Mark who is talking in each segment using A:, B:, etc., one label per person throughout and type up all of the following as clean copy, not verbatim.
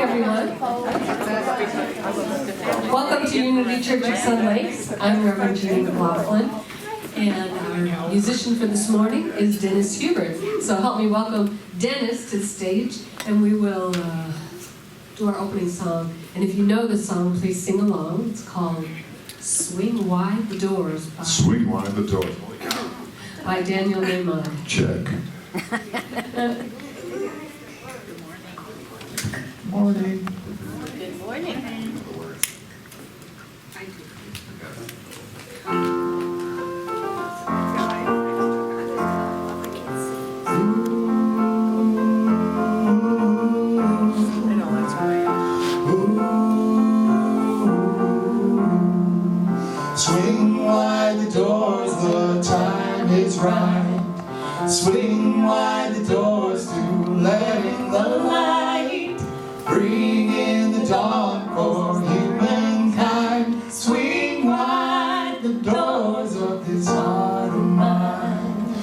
A: Everyone. Welcome to Unity Church of Sun Lakes. I'm Reverend Jeanne MacLaughlin, and our musician for this morning is Dennis Hubert. So help me welcome Dennis to the stage, and we will do our opening song. And if you know the song, please sing along. It's called Swing Wide the Doors
B: Swing Wide the Doors.
A: by Daniel Neyman.
B: Check. Morning.
C: Good morning.
B: Swing wide the doors, the time is right. Swing wide the doors to let in the light. Bring in the dawn for humankind. Swing wide the doors of this heart of mine.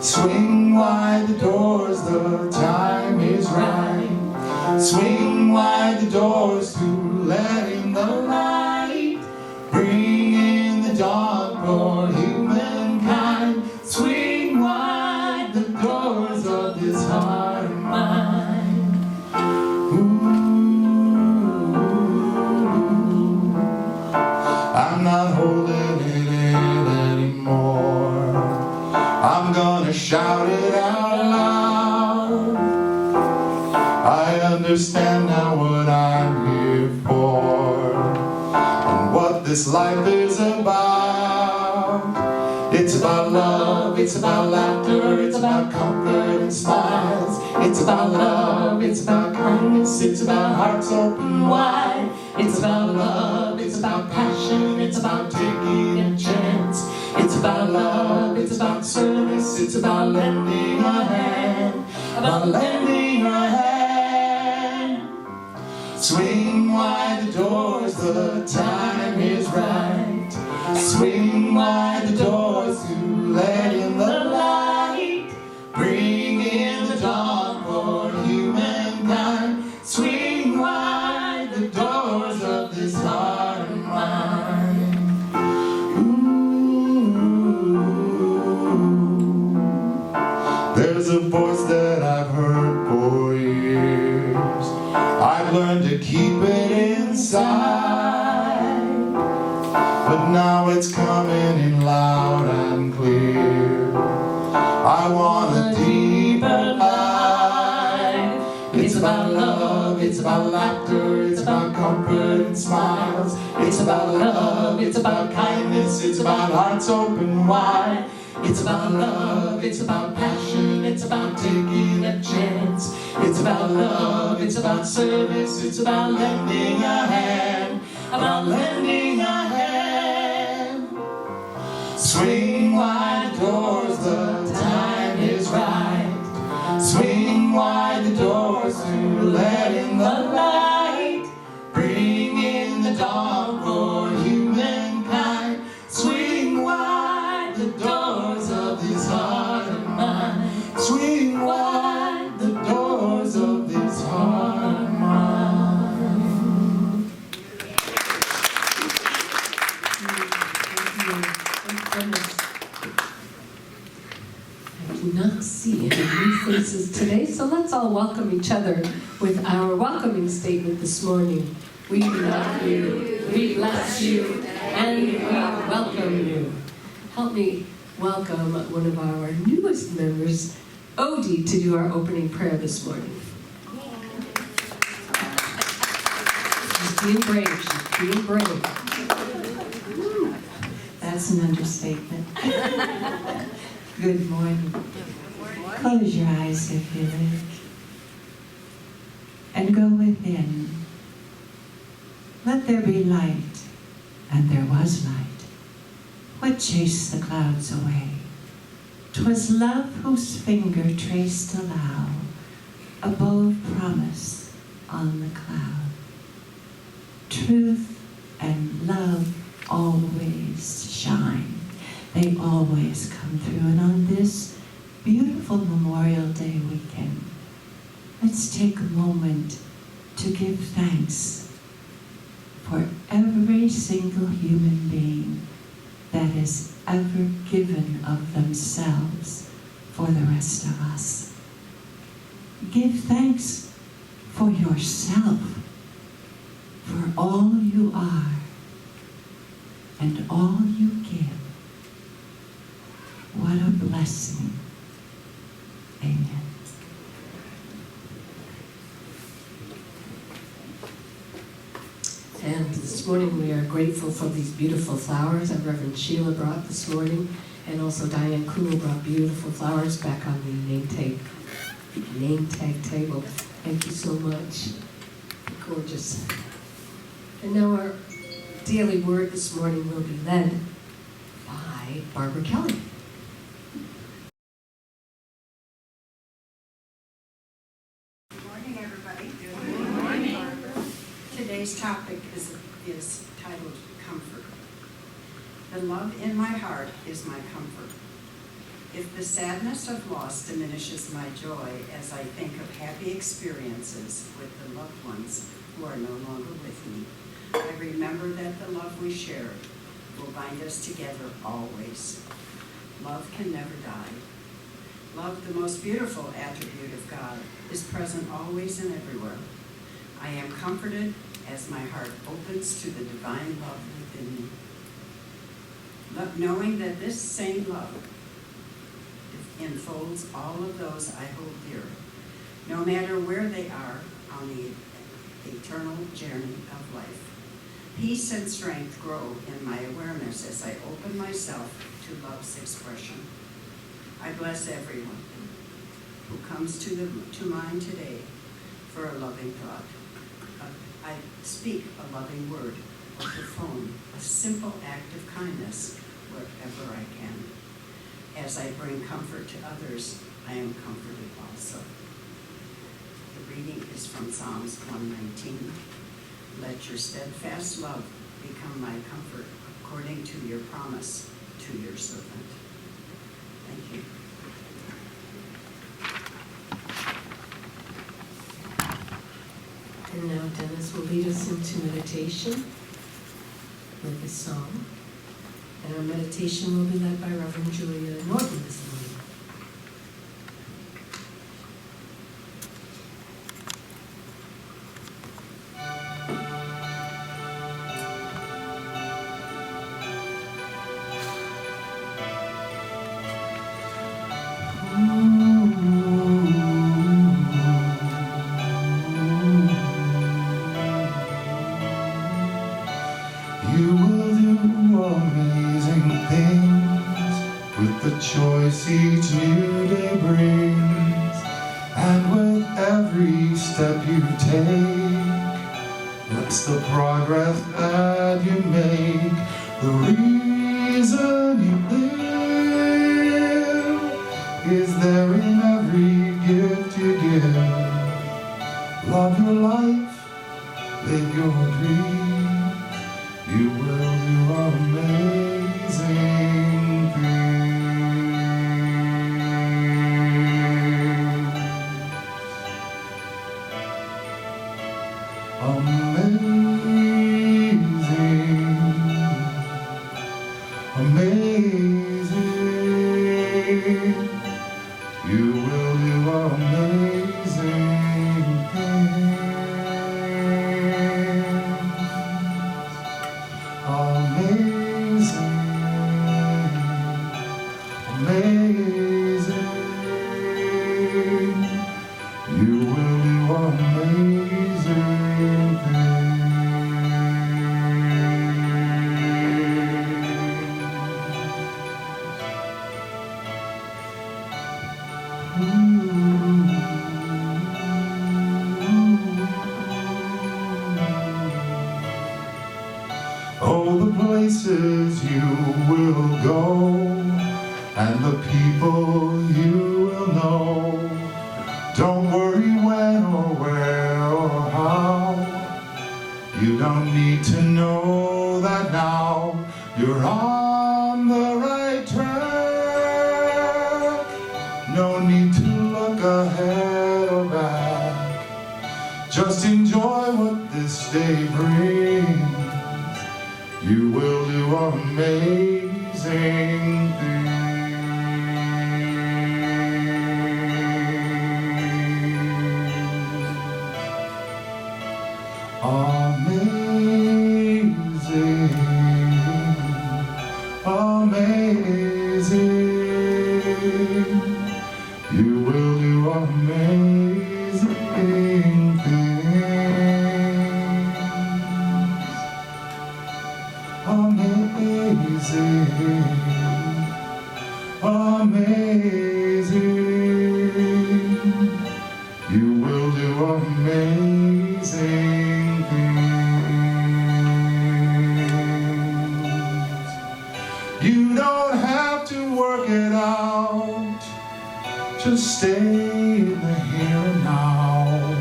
B: Swing wide the doors, the time is right. Swing wide the doors to let in the light. Bring in the dawn for humankind. Swing wide the doors of this heart of mine. I'm not holding it in anymore. I'm gonna shout it out loud. I understand now what I'm here for, and what this life is about. It's about love, it's about laughter, it's about comfort and smiles. It's about love, it's about kindness, it's about hearts open wide. It's about love, it's about passion, it's about taking a chance. It's about love, it's about service, it's about lending a hand. About lending a hand. Swing wide the doors, the time is right. Swing wide the doors to let in the light. Bring in the dawn for humankind. Swing wide the doors of this heart of mine. There's a voice that I've heard for years. I've learned to keep it inside, but now it's coming in loud and clear. I want a deeper life. It's about love, it's about laughter, it's about comfort and smiles. It's about love, it's about kindness, it's about hearts open wide. It's about love, it's about passion, it's about taking a chance. It's about love, it's about service, it's about lending a hand. About lending a hand. Swing wide the doors, the time is right. Swing wide the doors to let in the light. Bring in the dawn for humankind. Swing wide the doors of this heart of mine. Swing wide the doors of this heart of mine.
A: I do not see any new faces today, so let's all welcome each other with our welcoming statement this morning. We love you, we bless you, and we welcome you. Help me welcome one of our newest members, Odie, to do our opening prayer this morning. She's being brave, she's being brave.
D: That's an understatement. Good morning. Close your eyes if you like, and go within. Let there be light, and there was light. What chased the clouds away? 'Twas love whose finger traced aloud a bow of promise on the cloud. Truth and love always shine. always come through. And on this beautiful Memorial Day weekend, let's take a moment to give thanks for every single human being that has ever given of themselves for the rest of us. Give thanks for yourself, for all you are and all you give. What a blessing. Amen.
A: And this morning we are grateful for these beautiful flowers that Reverend Sheila brought this morning, and also Diane Kuhl brought beautiful flowers back on the name tag table. Thank you so much. Gorgeous. And now our daily word this morning will be led by Barbara Kelly.
E: Good morning, everybody. Good morning. Today's topic is titled Comfort. The love in my heart is my comfort. If the sadness of loss diminishes my joy as I think of happy experiences with the loved ones who are no longer with me, I remember that the love we shared will bind us together always. Love can never die. Love, the most beautiful attribute of God, is present always and everywhere. I am comforted as my heart opens to the divine love within me. Knowing that this same love enfolds all of those I hold dear, no matter where they are on the eternal journey of life. Peace and strength grow in my awareness as I open myself to love's expression. I bless everyone who comes to mind today for a loving thought. I speak a loving word over the phone, a simple act of kindness wherever I can. As I bring comfort to others, I am comforted also. The reading is from Psalms 119. Let your steadfast love become my comfort according to your promise to your servant. Thank you.
A: And now Dennis will lead us into meditation with a song. And our meditation will be led by Reverend Julia Norton this morning.
B: You will do amazing things with the choice each new day brings, and with every step you take, that's the progress that you make. The reason you live is there in every gift you give. Love your life, live your dream. You will do amazing things. Amazing, amazing. You will do amazing things. Amazing, amazing. You will do amazing things. Oh, the places you will go, and the people you will know. Don't worry when or where or how. You don't need to know that now. You're on the right track. need to look ahead or back. Just enjoy what this day brings. You will do amazing things. Amazing, amazing. You will do amazing things. Amazing, amazing. You will do amazing things. You don't have to work it out. Just stay in the here and now.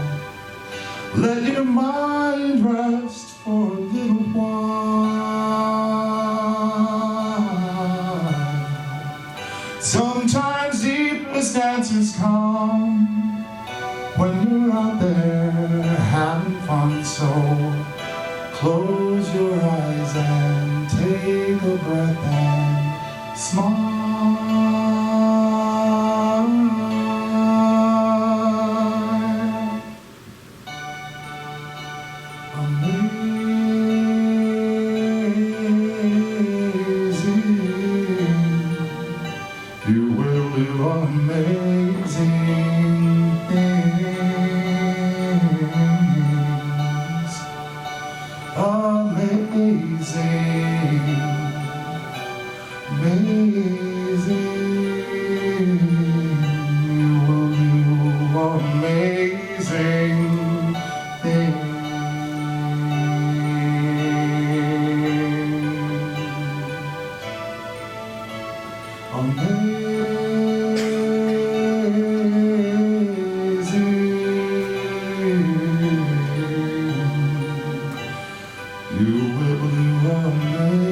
B: Let your mind rest for a little while. Sometimes deepest answers come when you're out there having fun. So close your eyes and take a breath and smile. Amazing, you will do amazing things. Amazing, amazing, you will do amazing things. You will do amazing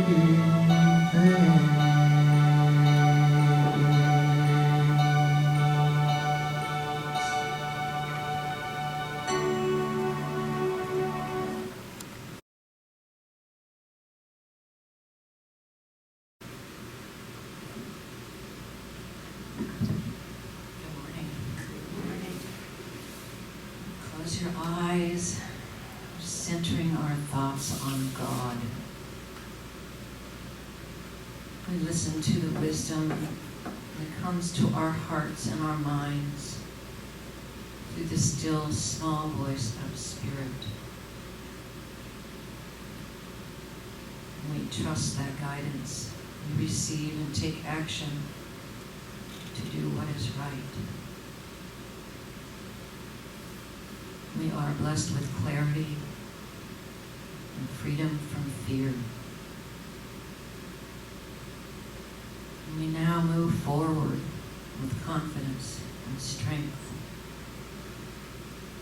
B: things.
C: Good morning. Close your eyes, centering our thoughts on God. We listen to the wisdom that comes to our hearts and our minds through the still, small voice of Spirit. And we trust that guidance. We receive and take action to do what is right. We are blessed with clarity and freedom from fear. And we now move forward with confidence and strength,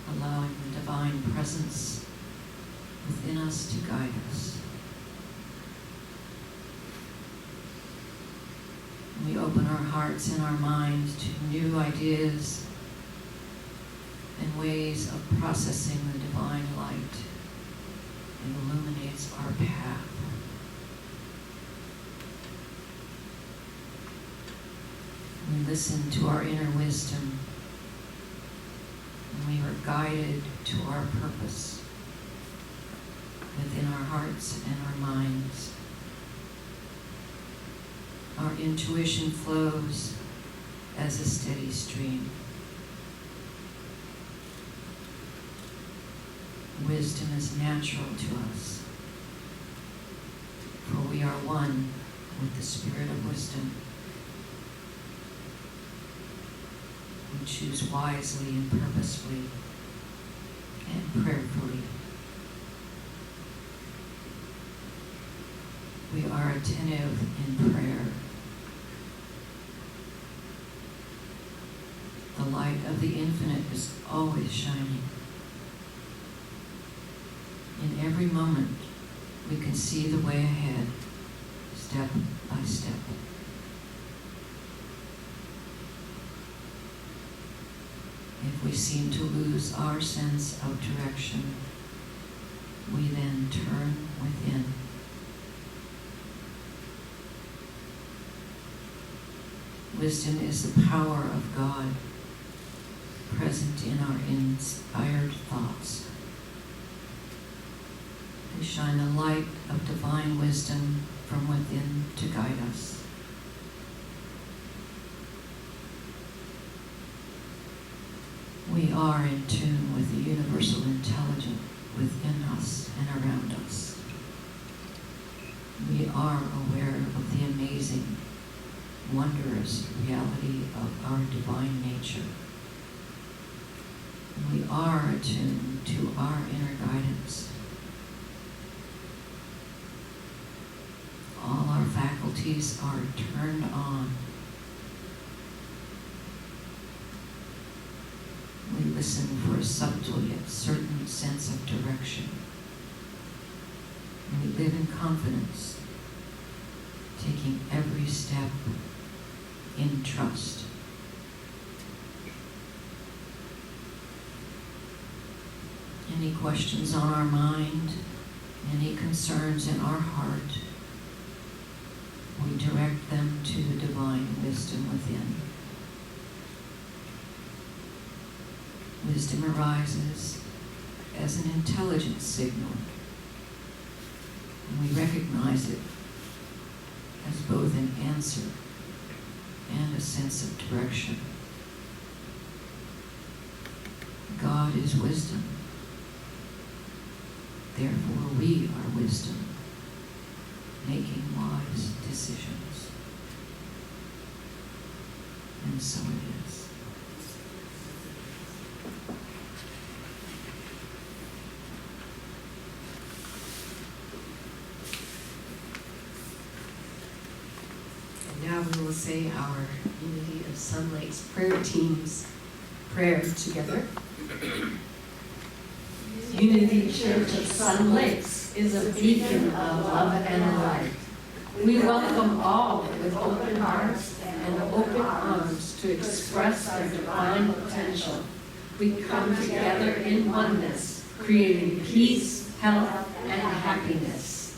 C: allowing the divine presence within us to guide us. We open our hearts and our minds to new ideas and ways of processing the divine light that illuminates our path. We listen to our inner wisdom, and we are guided to our purpose within our hearts and our minds. Our intuition flows as a steady stream. Wisdom is natural to us, for we are one with the Spirit of wisdom. We choose wisely and purposefully and prayerfully. We are attentive in prayer. The light of the infinite is always shining. In every moment, we can see the way ahead, step by step. If we seem to lose our sense of direction, we then turn within. Wisdom is the power of God present in our inspired thoughts. We shine the light of divine wisdom from within to guide us. We are in tune with the universal intelligence within us and around us. We are aware of the amazing, wondrous reality of our divine nature. We are attuned to our inner guidance. All our faculties are turned on. We listen for a subtle yet certain sense of direction. And we live in confidence, taking every step in trust. Any questions on our mind, any concerns in our heart, we direct them to the divine wisdom within. Wisdom arises as an intelligence signal, and we recognize it as both an answer and a sense of direction. God is wisdom. Therefore, we are wisdom, making wise decisions. And so it is.
A: And now we will say our Unity of Sun Lake's prayer team's prayer together. Unity Church of Sun Lakes is a beacon of love and light. We welcome all with open hearts and open arms to express their divine potential. We come together in oneness, creating peace, health, and happiness.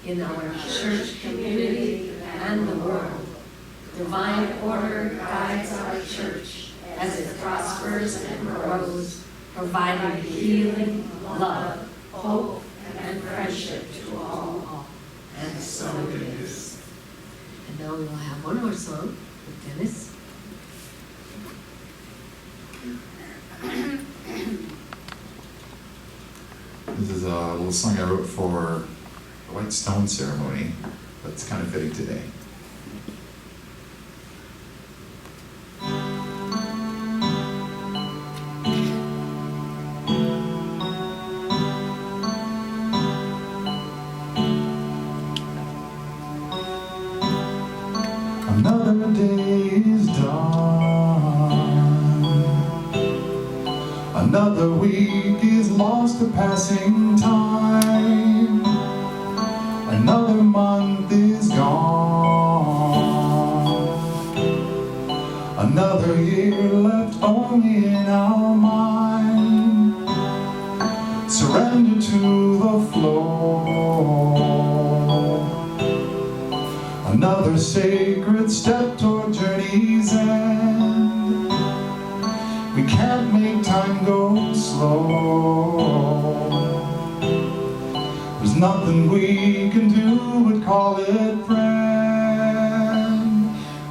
A: In our church community and the world, divine order guides our church as it prospers and grows, providing healing, love, hope, and friendship to all. And so it is. And now we will have one more song with Dennis.
B: This is a little song I wrote for the White Stone ceremony that's kind of fitting today. Another day is done. Another week is lost to passing time. Another month is gone. Another year left only in our mind. Surrender to the flow. Another sacred step toward journey's end. We can't make time go slow. There's nothing we can do but call it friend.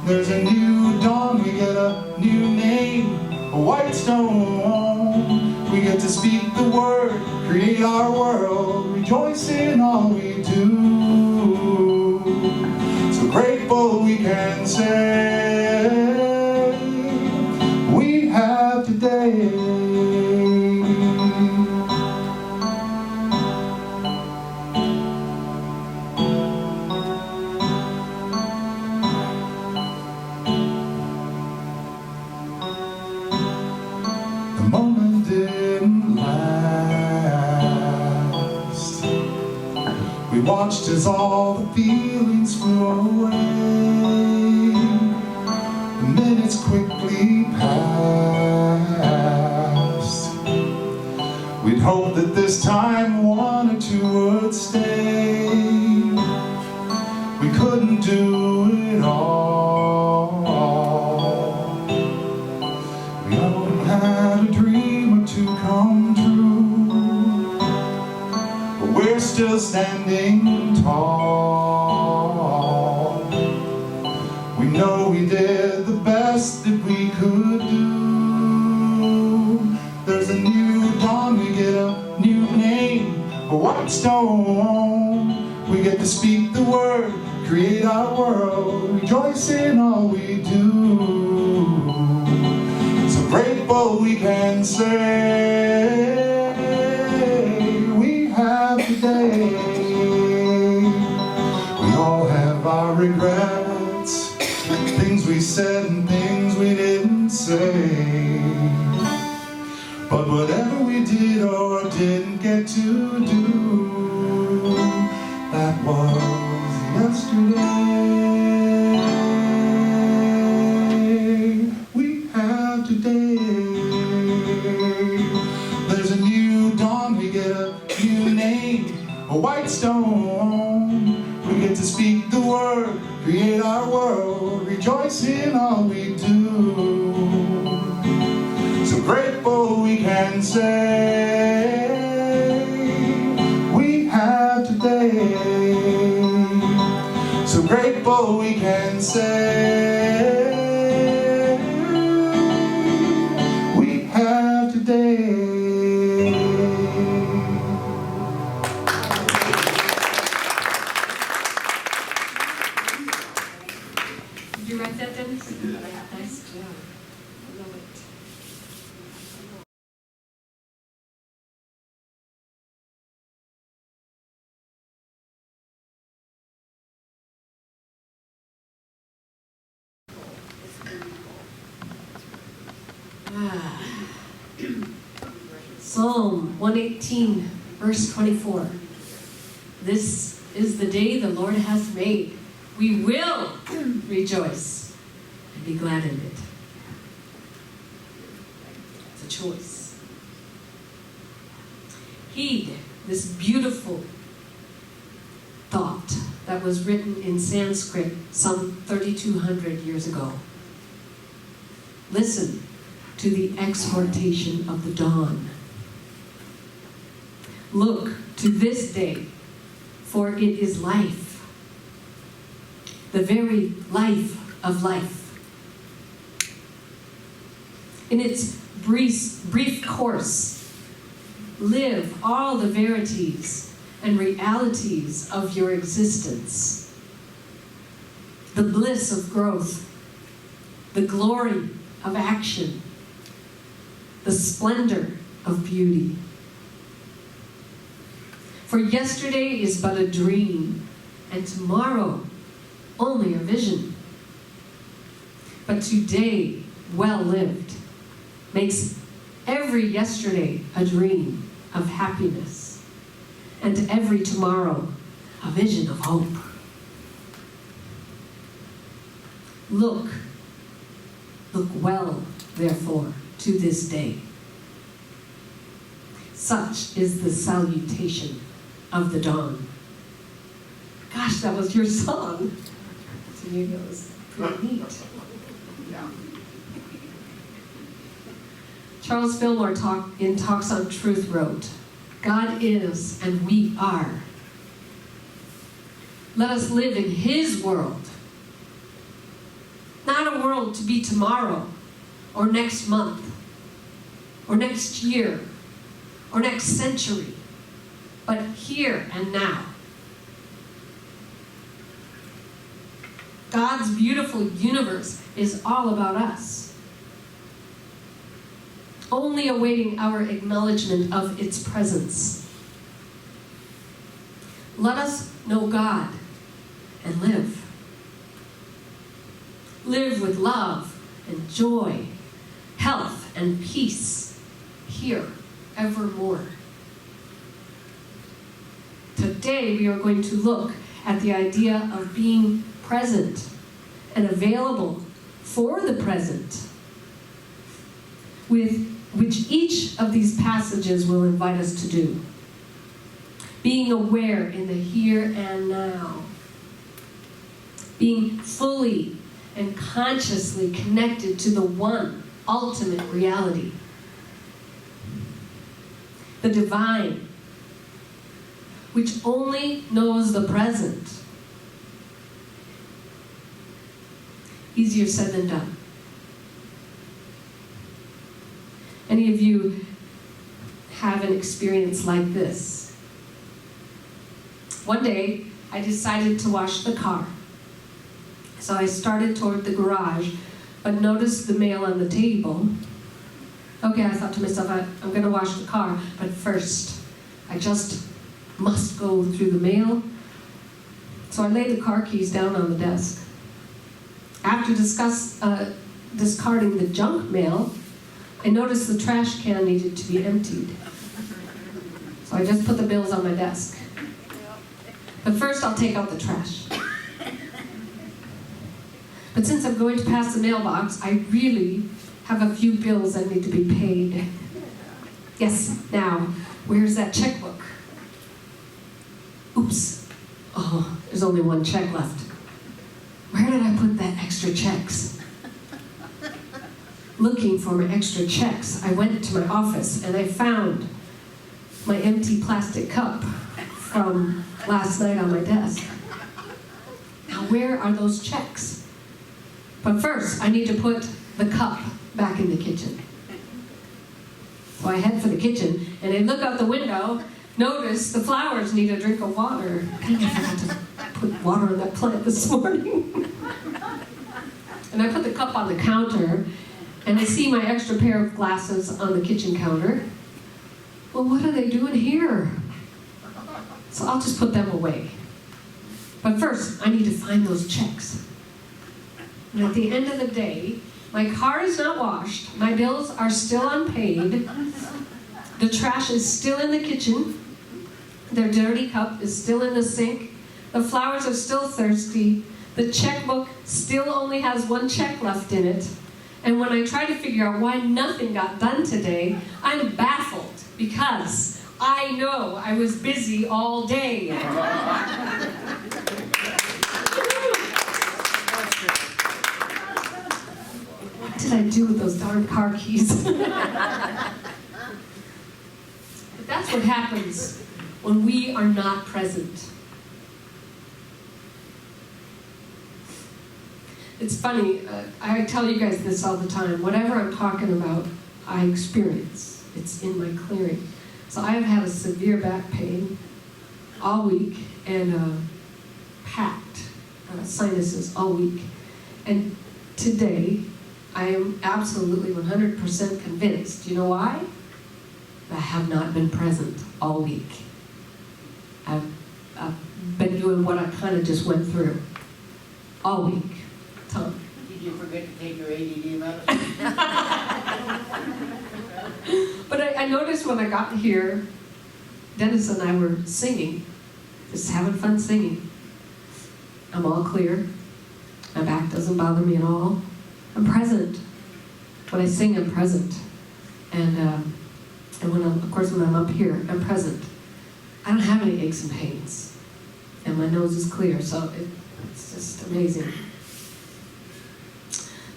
B: There's a new dawn, we get a new name, a white stone. We get to speak the word, create our world, rejoice in all we do. So grateful we can say we have today. The moment didn't last. We watched as all the feelings flew away. The minutes quickly passed. did the best that we could do. There's a new dawn, we get a new name, a white stone. We get to speak the word, create our world, rejoice in all we do. So grateful we can say we have today. We all have our regrets, things we said and things we didn't say. But whatever we did or didn't get to do, that was yesterday. We have today. There's a new dawn, we get a new name, a white stone. We get to speak the word, create our world, rejoice in all we do. So grateful we can say we have today. So grateful we can say we have today.
A: Did you write that, Dennis? Nice job. I love it. Psalm 118, verse 24. This is the day the Lord has made. We will rejoice and be glad in it. It's a choice. Heed this beautiful thought that was written in Sanskrit some 3,200 years ago. Listen to the exhortation of the dawn. Look to this day, for it is life, the very life of life. In its brief course, live all the verities and realities of your existence. The bliss of growth, the glory of action, the splendor of beauty. For yesterday is but a dream, and tomorrow only a vision. But today, well lived, makes every yesterday a dream of happiness, and every tomorrow a vision of hope. Look well, therefore, to this day. Such is the salutation of the dawn. Gosh, that was your song. So you know, it was pretty neat.
E: Yeah.
A: Charles Fillmore in Talks on Truth wrote, God is and we are. Let us live in His world. Not a world to be tomorrow, or next month, or next year, or next century, but here and now. God's beautiful universe is all about us, only awaiting our acknowledgement of its presence. Let us know God and live. Live with love and joy, health and peace, here evermore. Today we are going to look at the idea of being present and available for the present, with which each of these passages will invite us to do. Being aware in the here and now. Being fully and consciously connected to the one ultimate reality. The divine, which only knows the present. Easier said than done. Any of you have an experience like this? One day, I decided to wash the car. So I started toward the garage, but noticed the mail on the table. Okay, I thought to myself, I'm going to wash the car, but first, I just must go through the mail. So I laid the car keys down on the desk. After discarding the junk mail, I noticed the trash can needed to be emptied. So I just put the bills on my desk. But first I'll take out the trash. But since I'm going to pass the mailbox, I really have a few bills that need to be paid. Yes, now, where's that checkbook? Oops. Oh, there's only one check left. Where did I put that extra checks? Looking for my extra checks, I went to my office and I found my empty plastic cup from last night on my desk. Now, where are those checks? But first, I need to put the cup back in the kitchen. So I head for the kitchen and I look out the window, notice the flowers need a drink of water. I think I forgot to put water on that plant this morning. And I put the cup on the counter and I see my extra pair of glasses on the kitchen counter. Well, what are they doing here? So I'll just put them away. But first, I need to find those checks. And at the end of the day, my car is not washed, my bills are still unpaid, the trash is still in the kitchen, their dirty cup is still in the sink, the flowers are still thirsty, the checkbook still only has one check left in it, and when I try to figure out why nothing got done today, I'm baffled because I know I was busy all day. What did I do with those darn car keys? But that's what happens when we are not present. It's funny, I tell you guys this all the time. Whatever I'm talking about, I experience. It's in my clearing. So I have had a severe back pain all week and packed sinuses all week. And today, I am absolutely 100% convinced. You know why? I have not been present all week. I've been doing what I kind of just went through all week. Tom.
F: Did you forget to take your ADD medicine?
A: But I noticed when I got here, Dennis and I were singing, just having fun singing. I'm all clear. My back doesn't bother me at all. I'm present. When I sing, I'm present. And when I'm up here, I'm present. I don't have any aches and pains. And my nose is clear, so it's just amazing.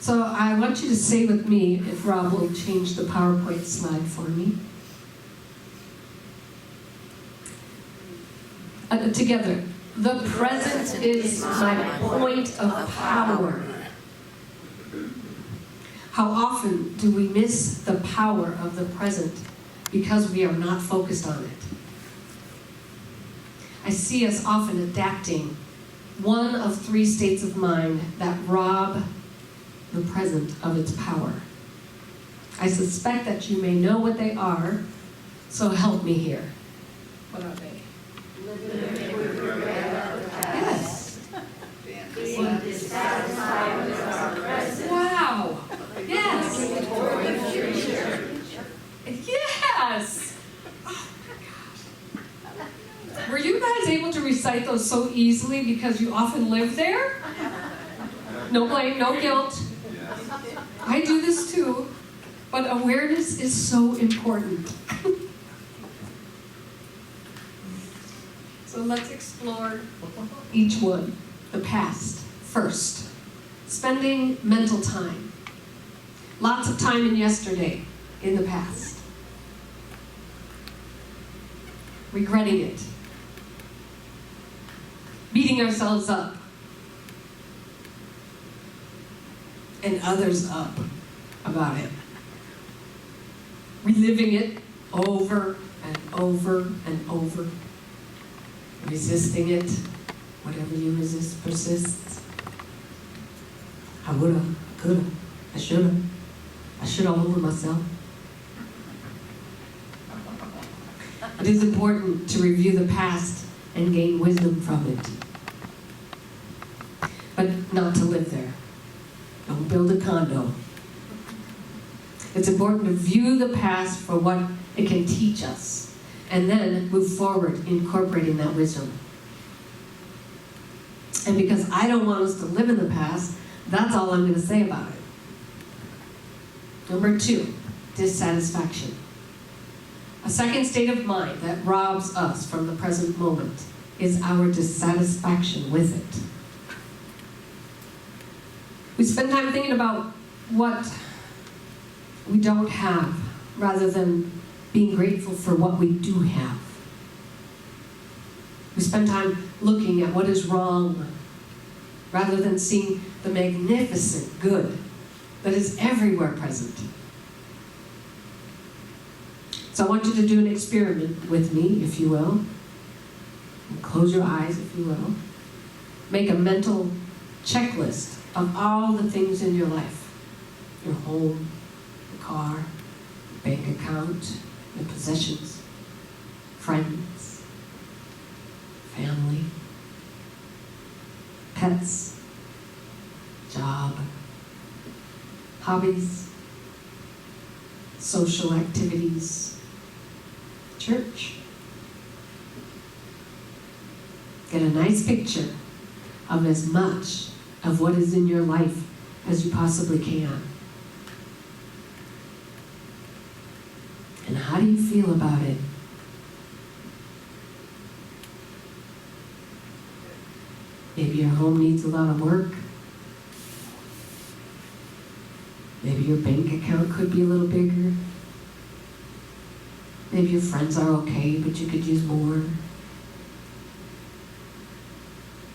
A: So I want you to say with me, if Rob will change the PowerPoint slide for me. Together. The present is my point of power. How often do we miss the power of the present because we are not focused on it? I see us often adapting one of three states of mind that rob the present of its power. I suspect that you may know what they are, so help me here. What are they? Yes.
G: Being dissatisfied with our present.
A: Wow. Yes.
G: For the future.
A: Yes. Oh my gosh. Were you guys able to recite those so easily because you often live there? No blame, no guilt. I do this too, but awareness is so important. So let's explore each one. The past first. Spending mental time. Lots of time in yesterday, in the past. Regretting it. Beating ourselves up. and others up about it. Reliving it over and over and over. Resisting it. Whatever you resist persists. I woulda, I coulda, I shoulda. I should all over myself. It is important to review the past and gain wisdom from it. But not to live there. Don't build a condo. It's important to view the past for what it can teach us, and then move forward incorporating that wisdom. And because I don't want us to live in the past, that's all I'm going to say about it. Number 2, dissatisfaction. A second state of mind that robs us from the present moment is our dissatisfaction with it. We spend time thinking about what we don't have rather than being grateful for what we do have. We spend time looking at what is wrong rather than seeing the magnificent good that is everywhere present. So I want you to do an experiment with me, if you will. And close your eyes, if you will. Make a mental checklist of all the things in your life. Your home, your car, your bank account, your possessions, friends, family, pets, job, hobbies, social activities, church. Get a nice picture of as much of what is in your life as you possibly can. And how do you feel about it? Maybe your home needs a lot of work. Maybe your bank account could be a little bigger. Maybe your friends are okay, but you could use more.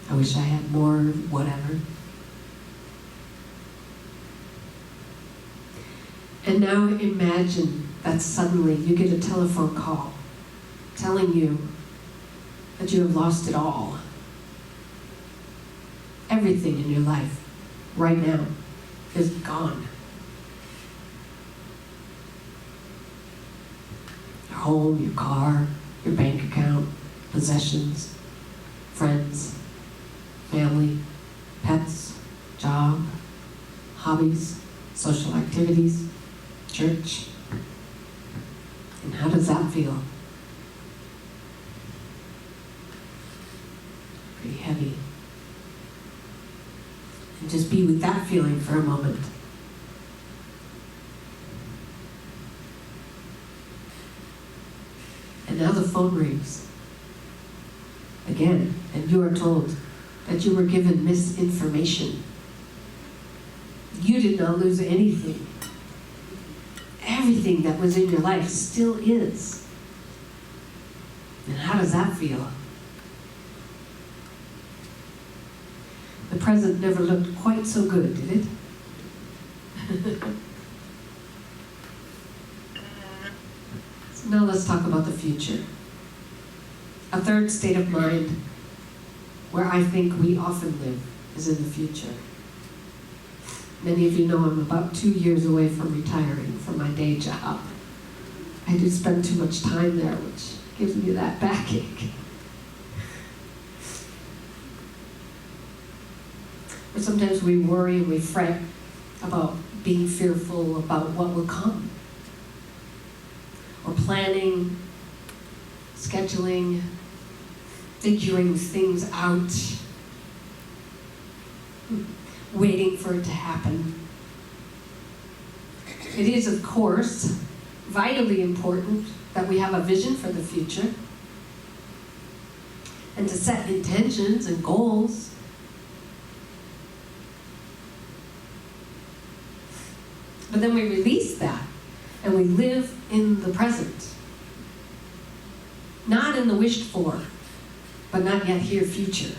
A: I wish I had more, whatever. And now imagine that suddenly you get a telephone call telling you that you have lost it all. Everything in your life right now is gone. Your home, your car, your bank account, possessions, friends, family, pets, job, hobbies, social activities, church. And how does that feel? Pretty heavy. And just be with that feeling for a moment. And now the phone rings. Again, and you are told that you were given misinformation. You did not lose anything. Everything that was in your life still is. And how does that feel? The present never looked quite so good, did it? So now let's talk about the future. A third state of mind where I think we often live is in the future. Many of you know I'm about 2 years away from retiring from my day job. I do spend too much time there, which gives me that backache. But sometimes we worry and we fret about being fearful about what will come. Or planning, scheduling, figuring things out, waiting for it to happen. It is, of course, vitally important that we have a vision for the future and to set intentions and goals. But then we release that and we live in the present. Not in the wished for, but not yet here future.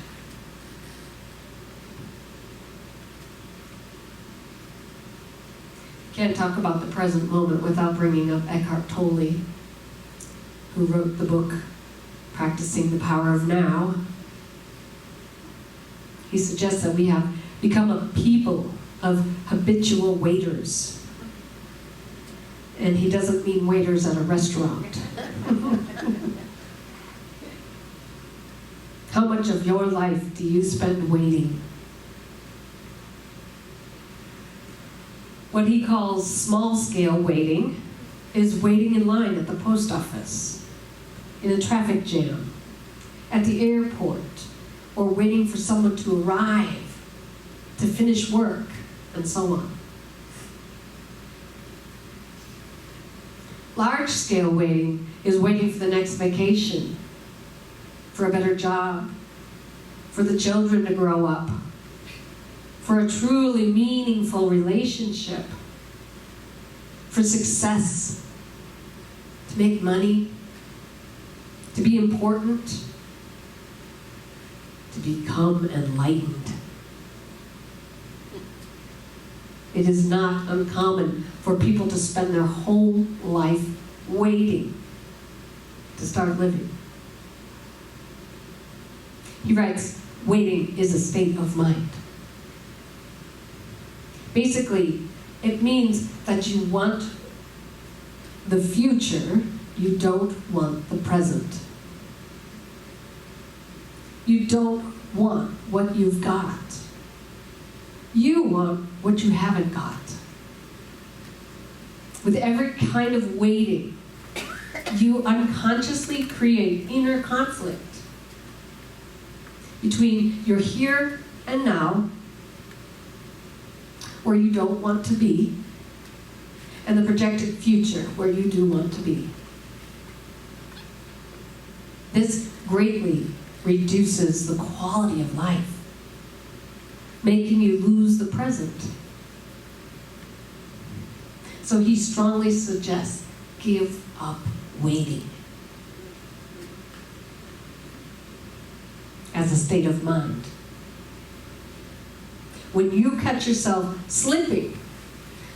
A: Can't talk about the present moment without bringing up Eckhart Tolle, who wrote the book Practicing the Power of Now. He suggests that we have become a people of habitual waiters. And he doesn't mean waiters at a restaurant. How much of your life do you spend waiting? What he calls small-scale waiting is waiting in line at the post office, in a traffic jam, at the airport, or waiting for someone to arrive, to finish work, and so on. Large-scale waiting is waiting for the next vacation, for a better job, for the children to grow up, for a truly meaningful relationship, for success, to make money, to be important, to become enlightened. It is not uncommon for people to spend their whole life waiting to start living. He writes, waiting is a state of mind. Basically, it means that you want the future, you don't want the present. You don't want what you've got. You want what you haven't got. With every kind of waiting, you unconsciously create inner conflict between your here and now, where you don't want to be, and the projected future, where you do want to be. This greatly reduces the quality of life, making you lose the present. So he strongly suggests, give up waiting as a state of mind. When you catch yourself slipping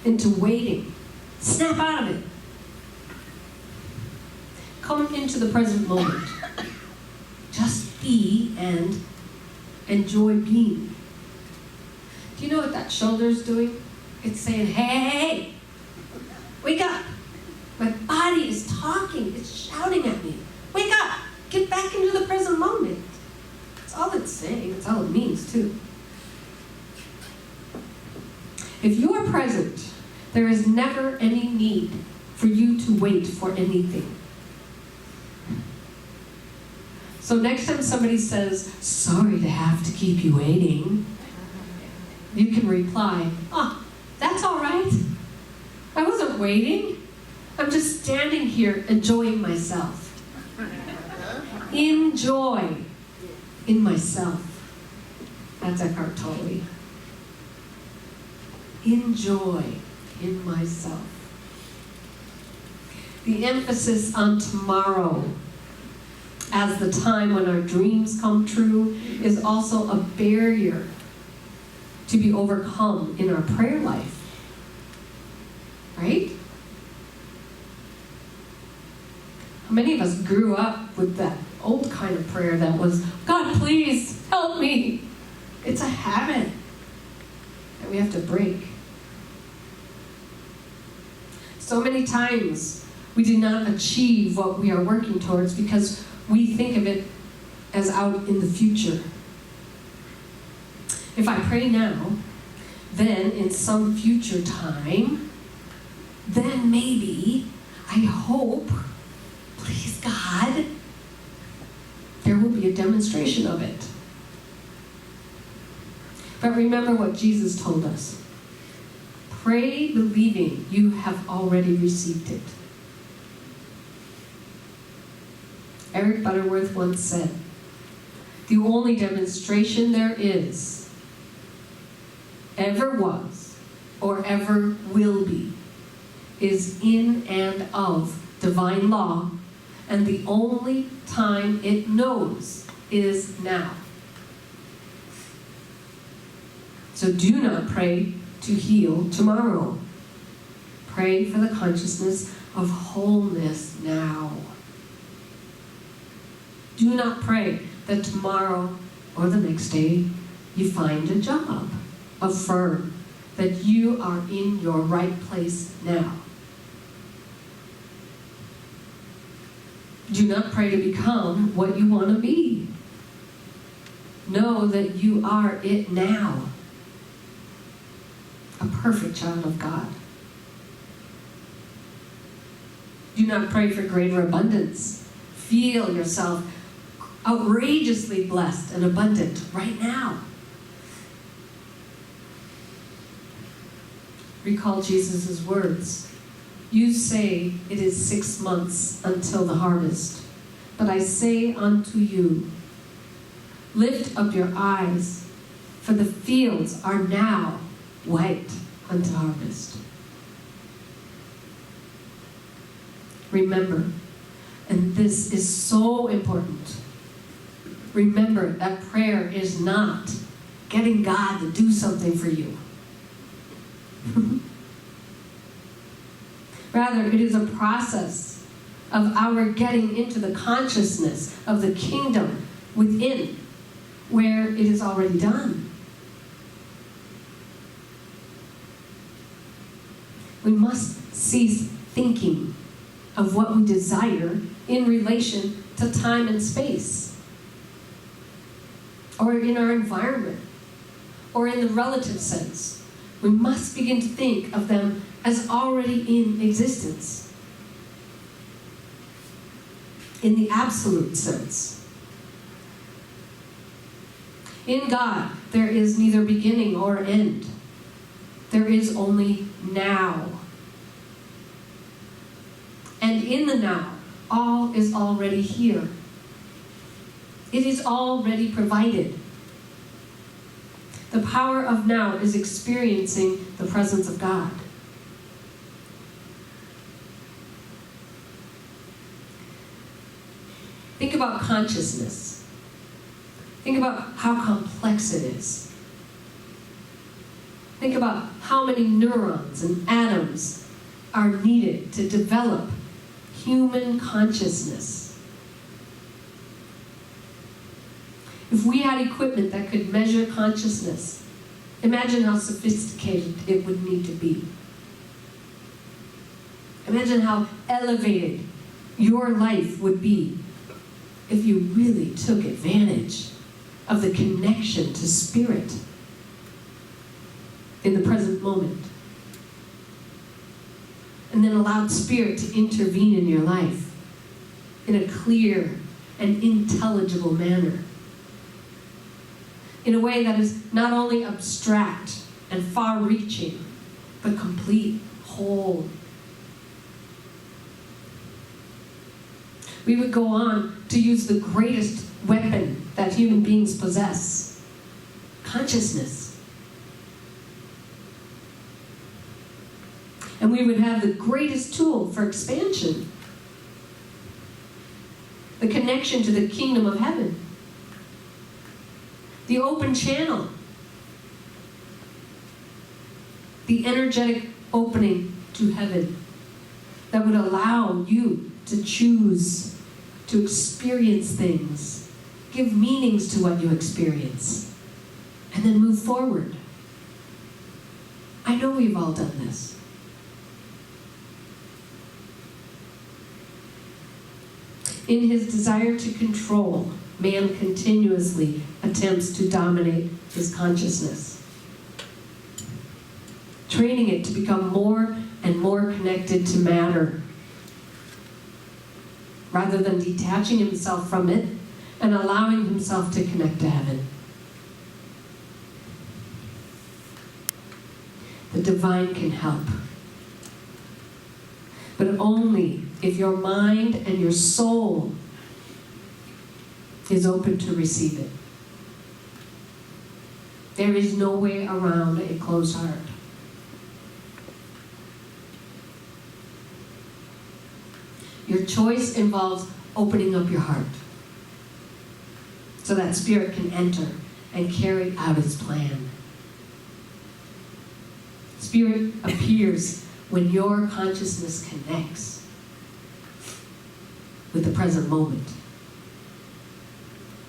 A: into waiting, snap out of it. Come into the present moment. Just be and enjoy being. Do you know what that shoulder's doing? It's saying, hey, wake up. My body is talking. It's shouting at me. Wake up. Get back into the present moment. That's all it's saying. That's all it means, too. If you are present, there is never any need for you to wait for anything. So next time somebody says, sorry to have to keep you waiting, you can reply, oh, that's all right. I wasn't waiting. I'm just standing here enjoying myself. Enjoy in myself. That's Eckhart Tolle. Enjoy in myself. The emphasis on tomorrow as the time when our dreams come true is also a barrier to be overcome in our prayer life. Right? How many of us grew up with that old kind of prayer that was, God, please help me? It's a habit that we have to break. So many times we do not achieve what we are working towards because we think of it as out in the future. If I pray now, then in some future time, then maybe, I hope, please God, there will be a demonstration of it. But remember what Jesus told us. Pray believing you have already received it. Eric Butterworth once said, the only demonstration there is, ever was, or ever will be, is in and of divine law, and the only time it knows is now. So do not pray to heal tomorrow. Pray for the consciousness of wholeness now. Do not pray that tomorrow or the next day you find a job. Affirm that you are in your right place now. Do not pray to become what you want to be. Know that you are it now. A perfect child of God. Do not pray for greater abundance. Feel yourself outrageously blessed and abundant right now. Recall Jesus' words. You say it is 6 months until the harvest, but I say unto you, lift up your eyes, for the fields are now white unto harvest. Remember, and this is so important, remember that prayer is not getting God to do something for you. Rather, it is a process of our getting into the consciousness of the kingdom within, where it is already done. We must cease thinking of what we desire in relation to time and space, or in our environment, or in the relative sense. We must begin to think of them as already in existence, in the absolute sense. In God, there is neither beginning or end. There is only now. And in the now, all is already here. It is already provided. The power of now is experiencing the presence of God. Think about consciousness. Think about how complex it is. Think about how many neurons and atoms are needed to develop human consciousness. If we had equipment that could measure consciousness, imagine how sophisticated it would need to be. Imagine how elevated your life would be if you really took advantage of the connection to spirit in the present moment, and then allowed spirit to intervene in your life in a clear and intelligible manner, in a way that is not only abstract and far-reaching, but complete, whole. We would go on to use the greatest weapon that human beings possess: consciousness. And we would have the greatest tool for expansion: the connection to the kingdom of heaven, the open channel, the energetic opening to heaven that would allow you to choose to experience things, give meanings to what you experience, and then move forward. I know we've all done this. In his desire to control, man continuously attempts to dominate his consciousness, training it to become more and more connected to matter, rather than detaching himself from it and allowing himself to connect to heaven. The divine can help, but only if your mind and your soul is open to receive it. There is no way around a closed heart. Your choice involves opening up your heart so that spirit can enter and carry out its plan. Spirit appears when your consciousness connects with the present moment.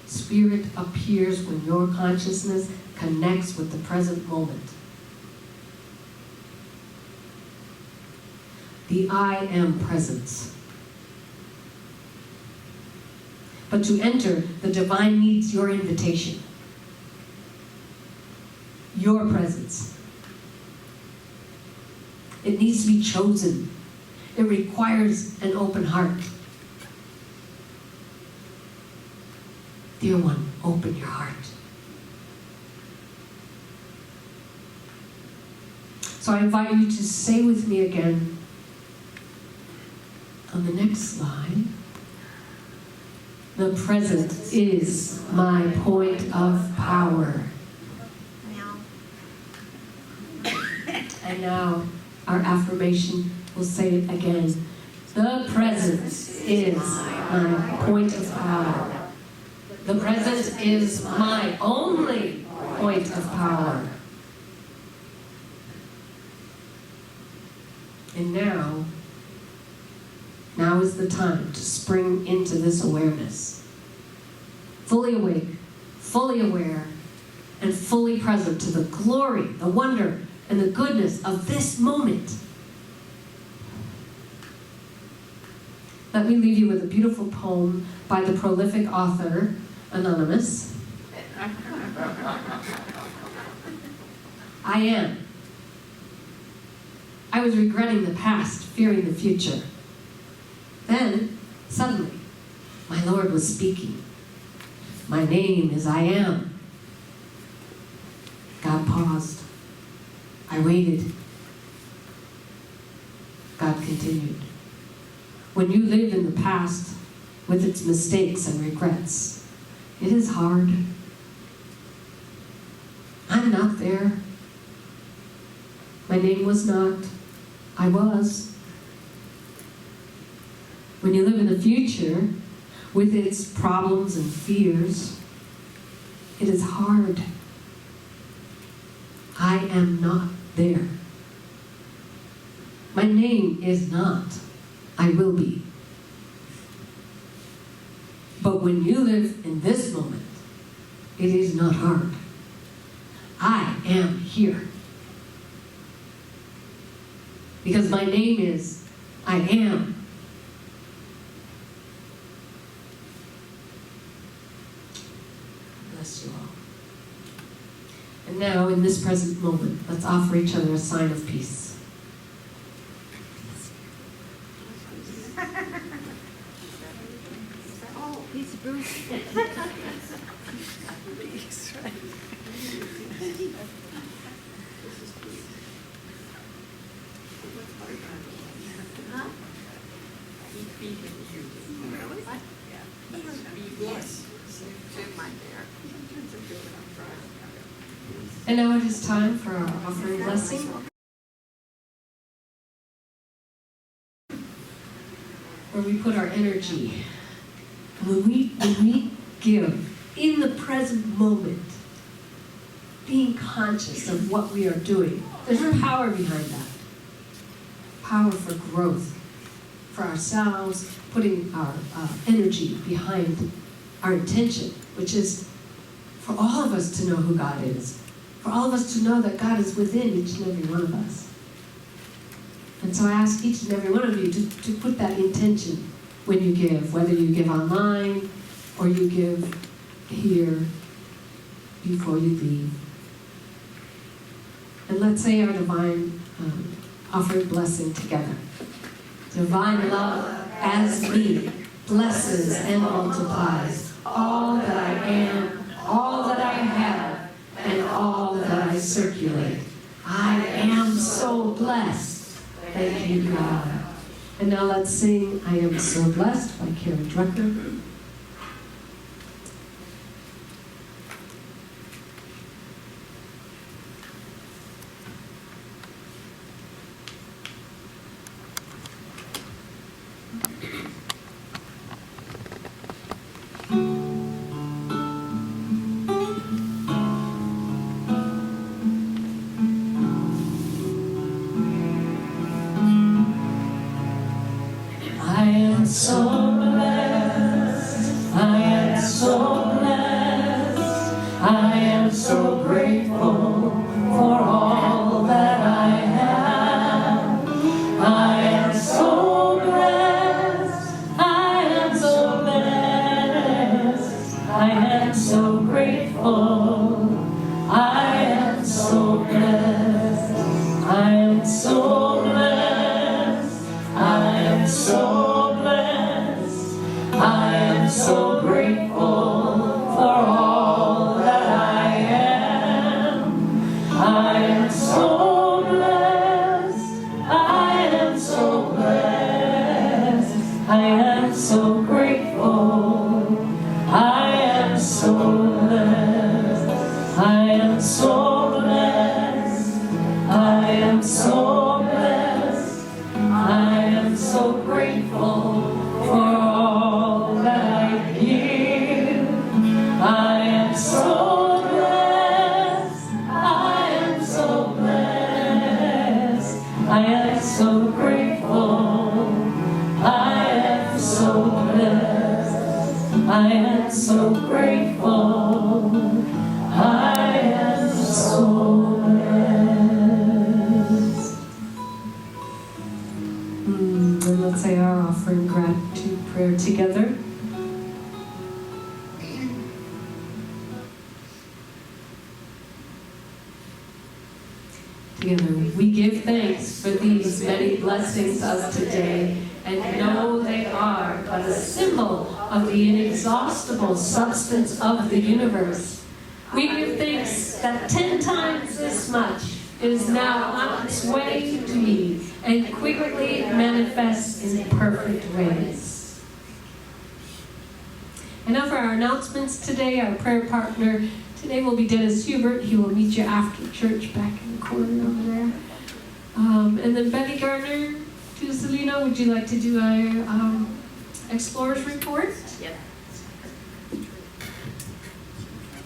A: Spirit appears when your consciousness connects with the present moment. The I am presence. But to enter, the divine needs your invitation, your presence. It needs to be chosen. It requires an open heart. Dear one, open your heart. So I invite you to say with me again on the next slide. The present is my point of power. And now our affirmation will say it again. The present is my point of power. The present is my only point of power. And now is the time to spring into this awareness. Fully awake, fully aware, and fully present to the glory, the wonder, and the goodness of this moment. Let me leave you with a beautiful poem by the prolific author, Anonymous. I am. I was regretting the past, fearing the future. Then, suddenly, my Lord was speaking. My name is I am. God paused. I waited. God continued. When you live in the past with its mistakes and regrets, it is hard. I'm not there. My name was not. I was. When you live in the future with its problems and fears, it is hard. I am not there. My name is not. I will be. But when you live in this moment, it is not hard. I am here. Because my name is I am. Bless you all. And now, in this present moment, let's offer each other a sign of peace.
G: Oh, he's Bruce. Yes.
A: And now it is time for our offering blessing. Where we put our energy. When we give in the present moment, being conscious of what we are doing, there's power behind that. Power for growth, for ourselves, putting our energy behind our intention, which is for all of us to know who God is, for all of us to know that God is within each and every one of us. And so I ask each and every one of you to put that intention when you give, whether you give online or you give here before you leave. And let's say our divine offering blessing together. Divine love as me blesses and multiplies all that I am, all that I have, and all that I circulate. I am so blessed. Thank you, God. And now let's sing I Am So Blessed by Karen Drucker. so blessed. I am so blessed. I am so grateful for all that I have. I am so blessed. I am so blessed. I am so grateful. I am so blessed. I am so blessed. I am so blessed. I am so grateful for all that I am. I am so blessed. I am so blessed. I am so grateful. I am so blessed. I am so blessed. I am so blessed. I am so grateful for all that I give. I am so blessed. I am so blessed. I am so grateful. I am so blessed. I am so grateful. I am so blessed. And let's say our offering gratitude prayer together. Together, we give thanks for these many blessings of today, and know they are but a symbol of the inexhaustible substance of the universe. We give thanks that 10 times this much is now on its way to me and quickly manifests in perfect ways. And now for our announcements today, our prayer partner today will be Dennis Hubert. He will meet you after church back in the corner over there. And then Betty Gardner, to Selena, would you like to do our Explorers report?
H: Yep.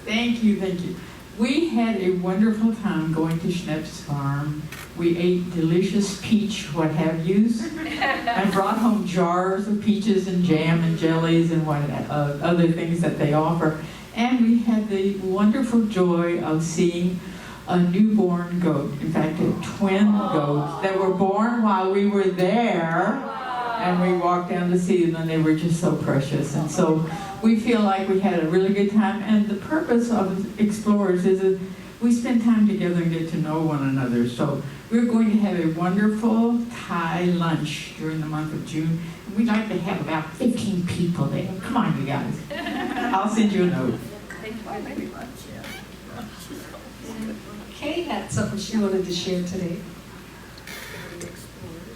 H: Thank you, thank you. We had a wonderful time going to Schnepp's farm. We ate delicious peach what have yous and brought home jars of peaches and jam and jellies and what other things that they offer. And we had the wonderful joy of seeing a newborn goat, in fact, twin goats that were born while we were there. And we walked down to see them, and they were just so precious. And so we feel like we had a really good time. And the purpose of Explorers is that we spend time together and get to know one another. So we're going to have a wonderful Thai lunch during the month of June. And we'd like to have about 15 people there. Come on, you guys. I'll send you a note.
A: Kate had something she wanted to share today.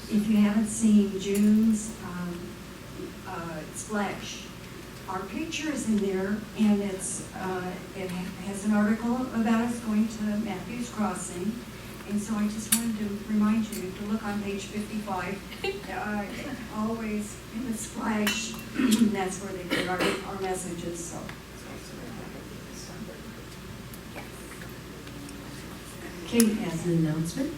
E: If you haven't seen June's splash, our picture is in there, and it has an article about us going to Matthews Crossing. And so I just wanted to remind you to look on page 55. Always in the splash, that's where they put our messages. So.
A: Kate has an announcement.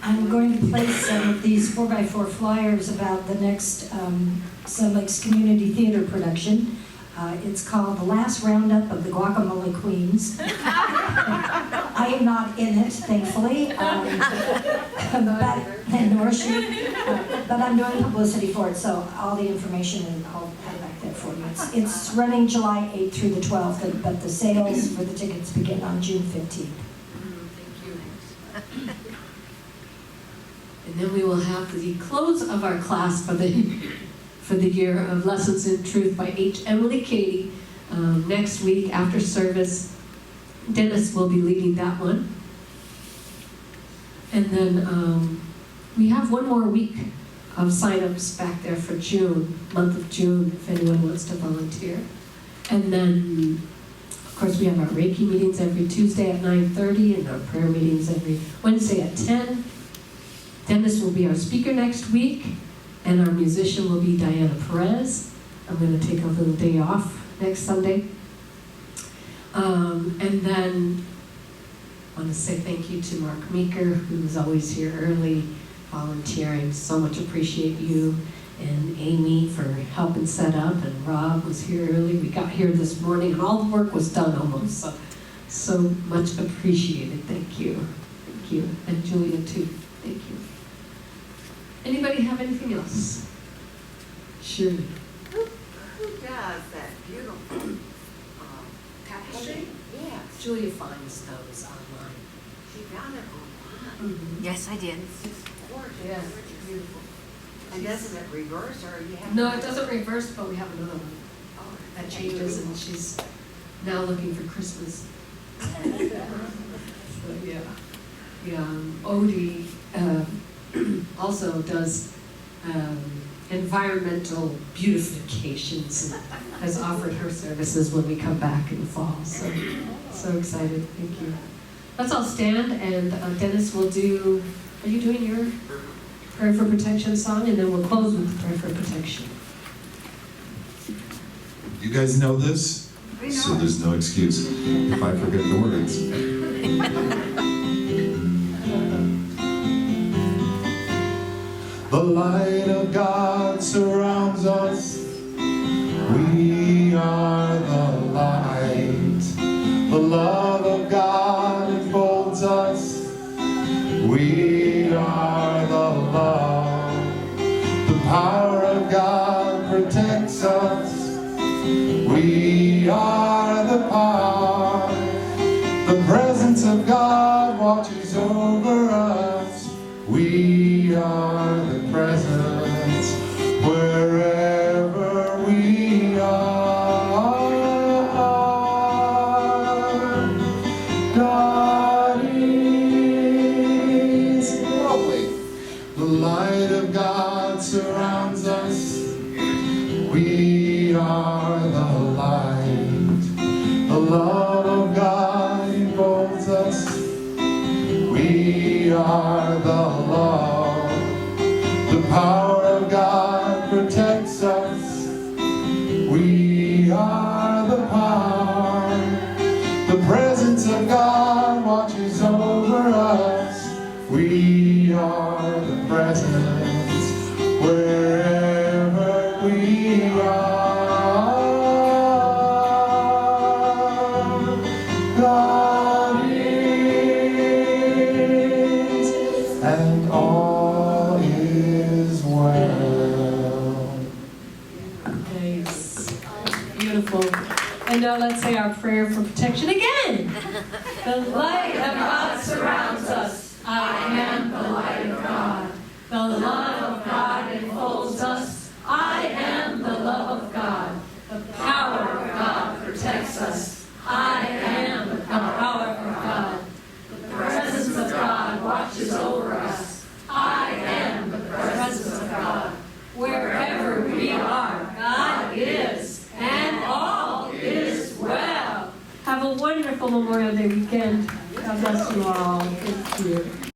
I: I'm going to place some of these 4x4 flyers about the next Sun Lakes Community Theater production. It's called The Last Roundup of the Guacamole Queens. I am not in it, thankfully, nor is she, but I'm doing publicity for it, so all the information, and I'll have it back there for you. It's running July 8th through the 12th, but the sales for the tickets begin on June 15th.
A: And then we will have the close of our class for the year of Lessons in Truth by H. Emily Cady next week after service. Dennis will be leading that one. And then we have one more week of sign-ups back there for June, month of June, if anyone wants to volunteer. And then, of course, we have our Reiki meetings every Tuesday at 9:30 and our prayer meetings every Wednesday at 10. Dennis will be our speaker next week, and our musician will be Diana Perez. I'm going to take a little day off next Sunday. And then I want to say thank you to Mark Meeker, who's always here early, volunteering. So much appreciate you. and Amy for helping set up, and Rob was here early. We got here this morning, and all the work was done almost. So much appreciated. Thank you. Thank you. And Julia, too. Thank you. Anybody have anything else? Shirley.
G: Who does that beautiful tapestry? Yes.
A: Julia finds those online.
G: She found it online.
J: Yes, I did.
G: It's just gorgeous.
A: Yeah.
G: It's beautiful. And doesn't it reverse or you have?
A: No, it doesn't reverse, but we have another one
G: Oh,
A: that changes, and she's now looking for Christmas. So, yeah. Odie also does environmental beautifications and has offered her services when we come back in the fall. So excited. Thank you. Let's all stand, and Dennis will do. Are you doing your prayer for protection song? And then we'll close with the prayer for protection.
B: You guys know this?
G: We know
B: So
G: it.
B: there's no excuse if I forget the words. The light of God surrounds us. We are the light. The love of God enfolds us. We are the love. The power of God protects us. We are the power. The presence of God watches over us. We are the presence wherever we are. God is holy. The light of God surrounds us. We are the light. The love of God enfolds us. We are the love. The power of God protects us. We are the power. The presence of God watches over us. We are the presence wherever we are. God is, and all is well.
A: Nice. Beautiful. And now let's say our prayer for protection again. The light of God surrounds us. I am the light of God. The love of God enfolds us. I am the love of God. The power of God protects us. I am the power of God. The presence of God watches over us. I am the presence of God. Wherever we are, God is, and all is well. Have a wonderful Memorial Day weekend. God bless you all. Thank you.